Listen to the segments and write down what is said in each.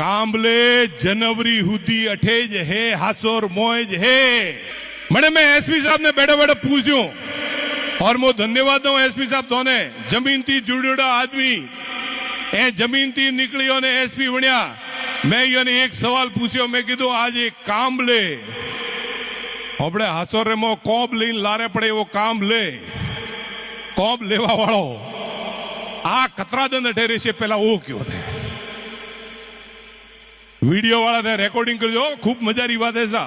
कांबले जनवरी हुदी अठेज है हासोर मोज है। मैंने मैं एसपी साहब ने बैठे बैठे पूछूं और मैं धन्यवाद दूं एसपी साहब थोने जमीन थी जुड़ेड़ा आदमी ए जमीन थी निकलियो ने एसपी बन्या। मैं योने एक सवाल पूछ्यो, मैं कीधु आज एक कांबले આપણે હાસોરે મો કોબ લઈને લારે પડે એવો કામ લે કોબ લેવા વાળો આ કતરાદન અઠેરે છે પેલા ઓ કયો છે वीडियो वाला थे रेकॉर्डिंग करजो खूब मजारी बात है सा।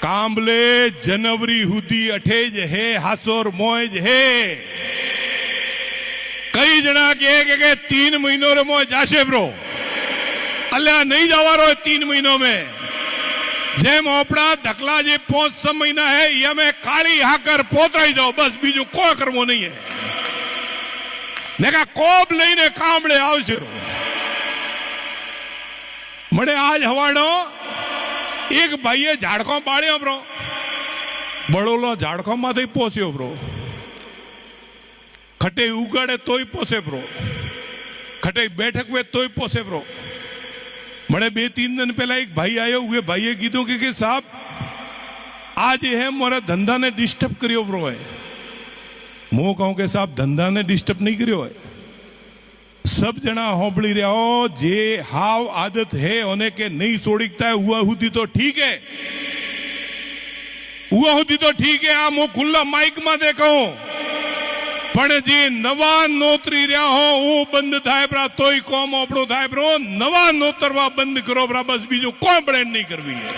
कांबले जनवरी हुदी अठेज है हासोर मोज है। कई जना के 3 महीनों रे मोज जाशे ब्रो अल्लाह नहीं जावा रो 3 महीनों में जेम ओपड़ा धकला जे 5-6 महीना है ये में काली हाकर पोतराई जाओ बस बीजू कोई करमो नहीं है। नेका कोब लईने कांबले आवशे मने आज हवाड़ो एक भाईए झाड़को बाळ्यो ब्रो बड़ोलो झाड़को माथी पोस्यो ब्रो खटे उगाड़े तोय पोसे ब्रो खटे बैठक में तोय पोसे ब्रो। मने 2-3 दिन पहला एक भाई आयो हुए भाईए कीधु कि साहब आज है मोरा धंधा ने डिस्टर्ब करियो ब्रो है। मु कहूं के साहब धंधा ने डिस्टर्ब नहीं करियो है। सब जना होबड़ी रहे हो जे हाव आदत है होने के नहीं सोड़ीकता है हुआ हुदी तो ठीक है हुआ हुदी तो ठीक है। आ मु खुला माइक में देखो पण जे नवा नोतरी रहा हो वो बंद थाय प्रा तोय कोम ओपड़ो थाय प्रो नवा नोतरवा बंद करो प्रा बस बीजो कोई ब्रांड नहीं करवी है।